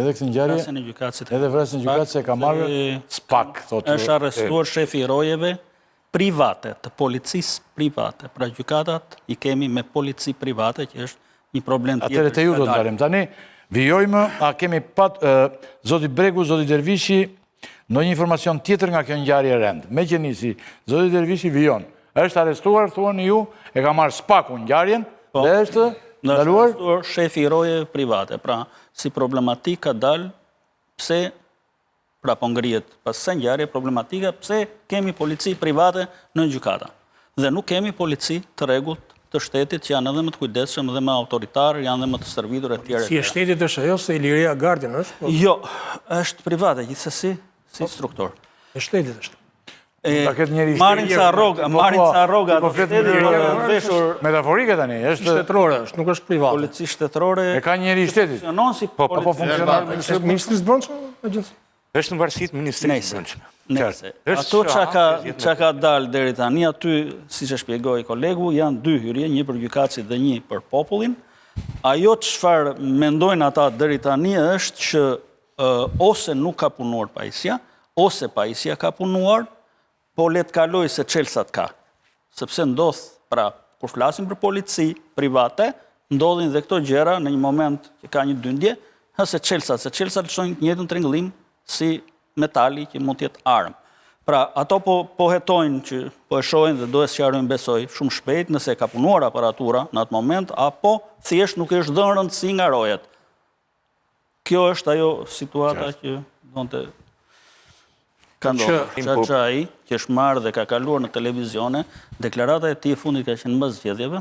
Edhe këtë ngjarje, edhe vrasjen e gjykatës e ka marrë SPAK, thotë. Është arrestuar shefi i rojeve private, të policisë private. Pra gjykatat i kemi me polici private, që është një problem tjetër. Atëre të ju do të dalim. Tani, vijojmë, a kemi pat Zoti Bregu, Zoti Dervishi, ndonjë informacion tjetër nga kjo ngjarje e rend. Me që nisi, Zoti Dervishi vijon. Është arrestuar, thuani ju, e ka marrë SPAK-u ngjarjen, dhe është ndaluar shefi i rojeve private. Pra, si problematik ka dalë, pse, pra po ngrihet pas së ngjarje problematika, pse kemi polici private në gjykata. Dhe nuk kemi polici të rregullt të shtetit që janë edhe më të kujdesshëm dhe më autoritarë, janë edhe më të servitur e tjerë. Si e shtetit është ajo, se Iliria Gardin është? Jo, është private, gjithsesi, si struktur. E shtetit është. Marin ca rroga të shtetit veshur metaforike tani, është shtetërore, nuk është private. Polici shtetërore. E ka njëri i shtetit. Po funksionon Është Ministri i Brendshëm agjenci? Është në varësitë Ministrisë së Brendshme. Nëse. Ato që ka dalë deri tani aty, siç e shpjegoi kolegu, janë dy hyrje, një për gjykatësit dhe një për popullin. Ajo çfarë mendojnë ata deri tani është që ose nuk ka punuar pajisja, ose pajisja ka punuar, po le të kaloj se çelsat ka. Sepse ndodh, pra, kur flasim për polici private, ndodhin dhe këto gjëra në një moment që ka një dyndje, se çelsat lëshojnë të njëjtën tregullim si metali që mund të jetë armë. Pra, ato po hetojnë që po e shohin dhe do e sqarojnë besoj shumë shpejt nëse ka punuar aparatura në atë moment, apo thjesht nuk është dhënë rëndësi nga rojet. Kjo është ajo situata që donte ka ndodhur. Çaçai, që është marrë dhe ka kaluar në televizione, deklarata e tij e fundit ka qenë mbas zgjedhjeve,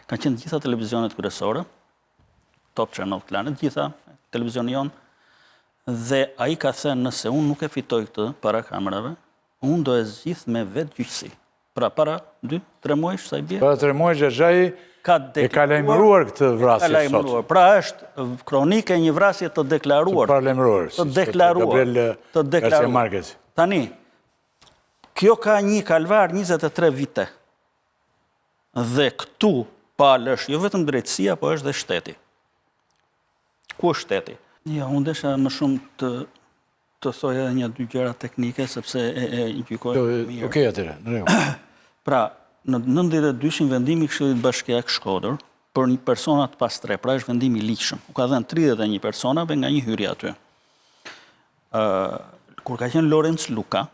kanë qenë gjitha televizionet kryesore, Top Channel Planet, gjitha televizioni jon, dhe ai ka thënë nëse unë nuk e fitoj këtë para kamerave, unë do e zgjidh me vetë gjyqësi. Pra para 2-3 muajsh sa i bie. Para 3 muajsh Xhaxhai e ka lajmëruar këtë vrasje sot. Pra është kronikë e një vrasje të deklaruar. Të deklaruar. Tani, kjo ka një kalvar 23 vite. Dhe këtu palësh, jo vetëm drejtësia, po është dhe shteti. Ku është shteti? Ja, unë desha më shumë të thoj edhe një dy gjëra teknike, sepse e gjykoj mirë. Okej, atyre, në rregull. Pra, në 92-shin vendimi i Këshillit Bashkiak Shkodër për një persona të pastre, pra është vendimi i ligjshëm. U ka dhënë 31 personave nga një hyrje aty. Kur ka qenë Lorenz Luka,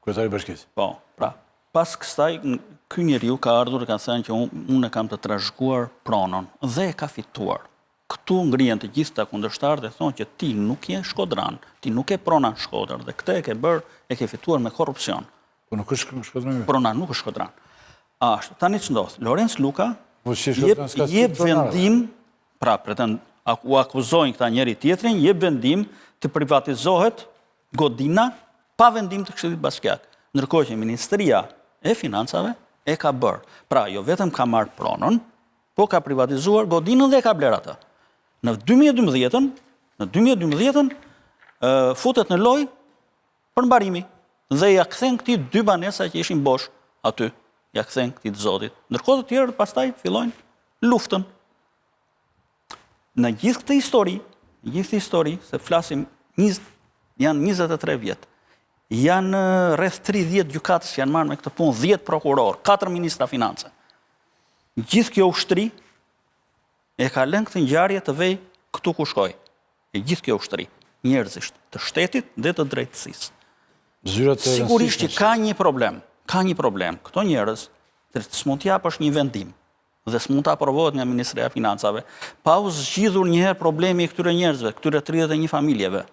kryetari i bashkisë. Po, pra, pas kësaj ky njeriu ka ardhur dhe ka thënë që unë e kam të trashëguar pronën dhe e ka fituar. Këtu ngrihen të gjithë ta kundërshtarët dhe thonë që ti nuk je shkodran, ti nuk e prona Shkodër dhe këtë e ke bërë, e ke fituar me korrupsion. Po nuk është shkodran. Prona nuk është shkodran. Ashtu, tani ç'ndodh? Lorenz Luka jep vendim, pra u akuzojnë këta njëri tjetrin, jep vendim të privatizohet godina pa vendim të Këshillit Bashkiak. Ndërkohë që Ministria e Financave e ka bërë. Pra, jo vetëm ka marrë pronën, po ka privatizuar godinën dhe e ka bler atë. Në 2012 futet në lojë për mbarimi dhe ja kthen këtij 2 banesa që ishin bosh aty, ja kthen këtij zotit. Ndërkohë të tjerët pastaj fillojnë luftën. Në gjithë këtë histori, se flasim janë 23 vjet. Janë rreth 30 gjykatës që janë marrë me këtë punë, 10 prokuror, 4 ministra finance. Gjithë kjo ushtri e ka lënë këtë ngjarje të vej këtu ku shkoi. E gjithë kjo ushtri, njerëzisht të shtetit dhe të drejtësisë. Sigurisht që ka një problem. Këto njerëz s'mund t'ja japësh një vendim dhe s'mund të aprovohet nga Ministria e Financave, pa u zgjidhur njëherë problemi i këtyre njerëzve, këtyre 31 familjeve.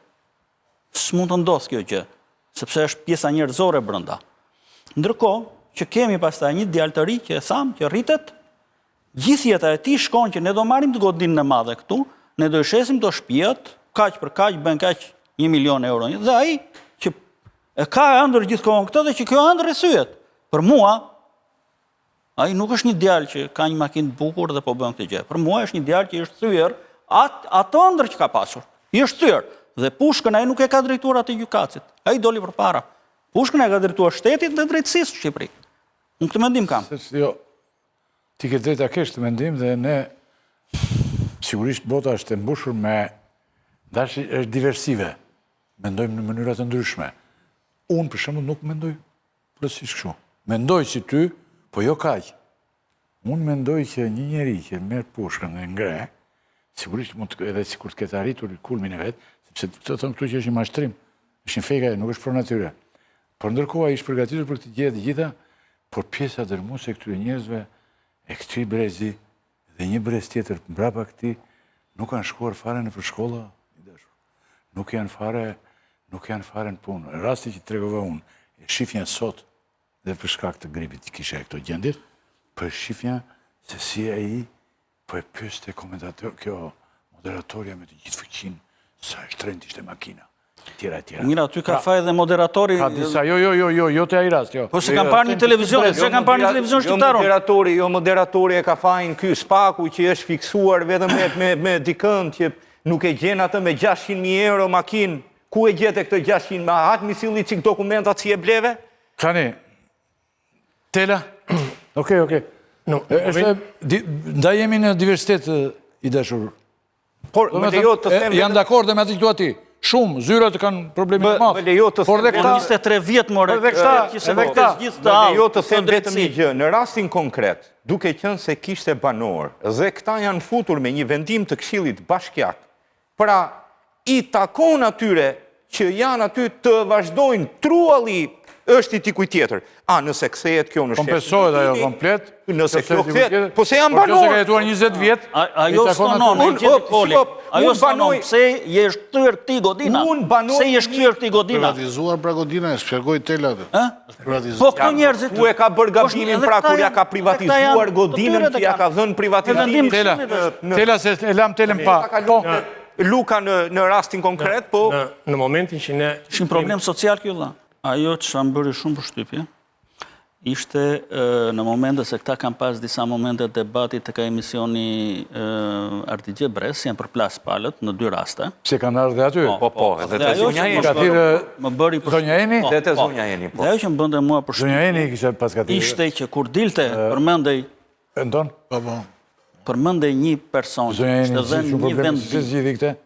S'mund të ndodhë kjo gjë, sepse është pjesa njerëzore brenda. Ndërkohë që kemi pastaj një djalë të ri që e tham që rritet, gjithë jeta e tij shkon që ne do marrim të godinën e madhe këtu, ne do i shesim të shtëpiat, kaq për kaq bën kaq 1 milion euro. Dhe ai që e ka ëndër gjithkohon këtë dhe që kjo ëndër e syet. Për mua, ai nuk është një djalë që ka një makinë të bukur dhe po bën këtë gjë. Për mua është një djalë që është thyer atë ëndër që ka pasur. I është thyer. Dhe pushkën ai nuk e ka drejtuar atë gjykatësit. Ai doli përpara. Pushkën e ka drejtuar shtetit dhe drejtësisë në Shqipëri. Unë këtë mendim kam. Jo, ti ke drejta kesh të mendim dhe ne, sigurisht bota është e mbushur me Dashi është diversive. Mendojmë në mënyra të ndryshme. Unë, për shembull, nuk mendoj plotësisht kështu. Mendoj si ty, po jo kaq. Unë mendoj që një njeri që merr pushkën dhe ngre, sigurisht mund të edhe sikur të ketë arritur kulmin e vet, sepse të thonë këtu që është një mashtrim, është një fega, nuk është pro natyre. Por ndërkohë ai është përgatitur për të gjë të gjitha, por pjesa dërmuese e këtyre njerëzve, e këtij brezi dhe një brez tjetër mbrapa këtij, nuk kanë shkuar fare në shkolla, i dashur. Nuk janë fare në punë. Rasti që tregova unë, e shifja sot dhe për shkak të gripit që kisha këto gjendje, për shifja se si ai po e pyeste komentator, kjo moderatorja me të gjithë fuqinë, sa shtrenjtë ishte makina. Tjera. Mira, ty ka faj dhe moderatori... Ka disa, jo të ai rast, jo. Po se kam parë një televizion, shqiptaron. Jo moderatori e ka fajin ky Spaku që është fiksuar vetëm me dikën që nuk e gjen atë me 600.000 euro makinë. Ku e gjete këtë 600.000? Ma atë mi silli çik dokumentat si e bleve? Tani, Tela? Okej. Nda jemi në diversitet i dashur. Por, me lejo të them... Janë dakord dhe me atë këtu ati. Shumë, zyrat kanë probleme të madh. Me lejo të them... Por dhe këta... 23 vjetë, more. Edhe këta. Me lejo të them vetëm një gjë. Në rastin konkret, duke qenë se kishte banor, dhe këta janë futur me një vendim të Këshillit Bashkiak, pra i takon atyre që janë aty të vazhdojnë trualli është i dikuj tjetër. Nëse kthehet kjo në shef. Kompensohet ajo komplet. Nëse kjo kthehet, po se janë banor. Por kjo se ka jetuar 20 vjet. Ajo stonon, ajo stonon, pse je shtyr këti godina? Pse je shtyr këti godina? Privatizuar pra godina, e shpjegoj Tela. Po këto njerëzit... Ku e ka bërë gabimin pra kur ja ka privatizuar godinën që ja ka dhënë privatizimin? Tela se e lam Telën pa. Luka në rastin konkret, po... Në momentin që ne... Ishtë një problem social kjo dha. Ajo që më bëri shumë përshtypje, ishte në momente se këta kam pas disa momente debatit të ka emisioni RTG Bres, janë përplas palët në 2 raste. Se kanë ardhur dhe aty? Po, edhe të zonja jeni. Ka thirë zonja jeni? Dhe të zonja jeni, po. Dhe ajo që më bënde mua përshtypje. Zonja jeni kisha pas ka thirë. Ishte që kur dilte përmendej... Endon? Përmendej një person, ishte dhe një vend... Se zgjidhi këte?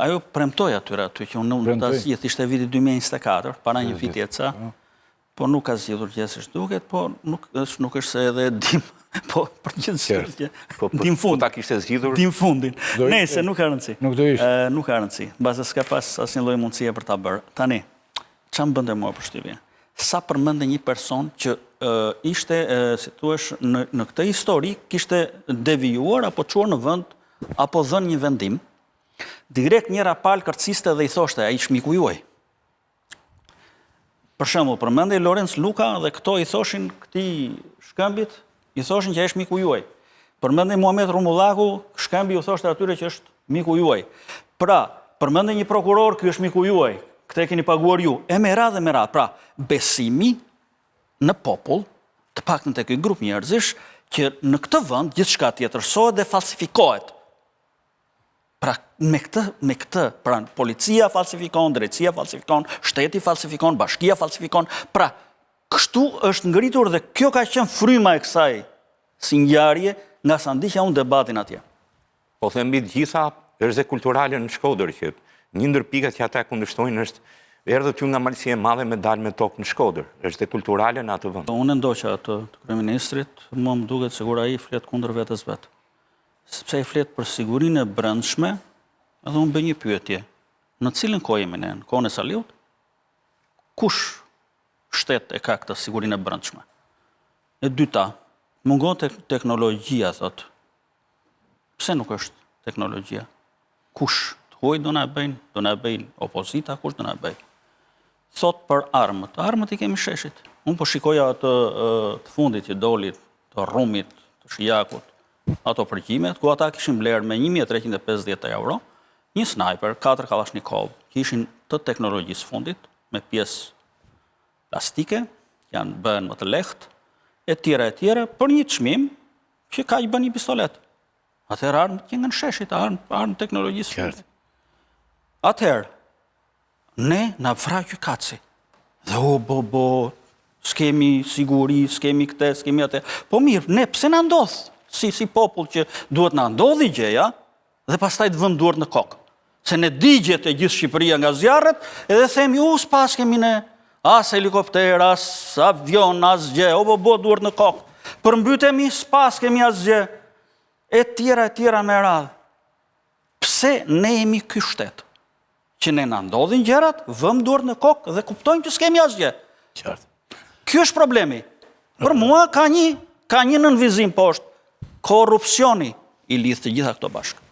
Ajo premtoj atyre aty që unë të zgjidh, ishte viti 2024, para një viti e ca, por nuk ka zgjidhur gjithsesi duket, por nuk është se edhe dim, po për gjithsesi, dim fund. Ta kishte zgjidhur? Dim fundin. Nëse, nuk ka rëndësi. Nuk do ishte. Nuk ka rëndësi. Bazë s'ka pas asnjë lloj mundësie për ta bërë. Tani, ç'a më bënte mua përshtypje? Sa përmendë një person që ishte, si thuash, në këtë histori kishte devijuar apo çuar në vend apo dhënë një vendim. Direkt njëra palë kërciste dhe i thoshte, a i shmiku juaj. Për shembull, përmendej Lorenz Luka dhe këto i thoshin këtij shkëmbit, i thoshin që ai është miku juaj. Përmendej Muhamet Rumullaku, shkëmbi u thoshte atyre që është miku juaj. Pra, përmendej një prokuror, ky është miku juaj, këtë e keni paguar ju. E me radhë. Pra, besimi në popull, të paktën tek ky grup njerëzish, që në këtë vend gjithçka tjetërsohet dhe falsifikohet. Pra, me këtë, pra, policia falsifikon, drejtësia falsifikon, shteti falsifikon, bashkia falsifikon, pra, kështu është ngritur dhe kjo ka qenë fryma e kësaj si ngjarje nga sa ndiqja unë debatin atje. Po them mbi të gjitha, është dhe kulturale në Shkodër, që një ndër pikat që ata kundërshtojnë është erdhët ju nga malësie e madhe me dalë me tokë në Shkodër, është dhe kulturale në atë vend. Unë ndoqa atë të kryeministrit, më duket sigur ai flet kundër vetes vet. Sepse ai flet për sigurinë e brendshme, edhe unë bëj një pyetje. Në cilën kohë jemi ne? Në kohën e Saliut? Kush shtet e ka këtë sigurinë e brendshme? E dyta, mungon teknologjia, thot. Pse nuk është teknologjia? Kush? Të huaj do na bëjnë? Do na bëjnë opozita? Kush do na bëjnë? Thot për armët. Armët i kemi sheshit. Unë po shikoja të fundit që doli të Rumit, të Shijakut, ato përgjimet, ku ata kishin blerë me 1.350 euro, një sniper, 4 Kalashnikov, që ishin të teknologjisë fundit, me pjesë plastike, janë bëhen më të lehtë, e tjera, për një çmim që ka i bën një pistolet. Atëherë armë që nga në sheshit, armë teknologjisë fundit. Atëherë, ne na vra gjykatësi. Dhe s'kemi siguri, s'kemi këtë, s'kemi atë. Po mirë, ne pse na ndodh? Si popull që duhet na ndodhi gjëja dhe pastaj të vëmë duart në kokë. se ne digjet e gjithë Shqipëria nga zjarret, edhe themi, s'pas kemi ne, as helikopter, as avion, as gjë, o bo duart në kokë, përmbytemi, s'pas kemi as gjë, e tjera me radhë. Pse ne jemi ky shtet? Që ne na ndodhin gjërat, vëm duart në kokë dhe kuptojmë që s'kemi as gjë. Qartë. Ky është problemi. Për mua ka një nënvizim poshtë, korrupsioni i lidh të gjitha këto bashkë.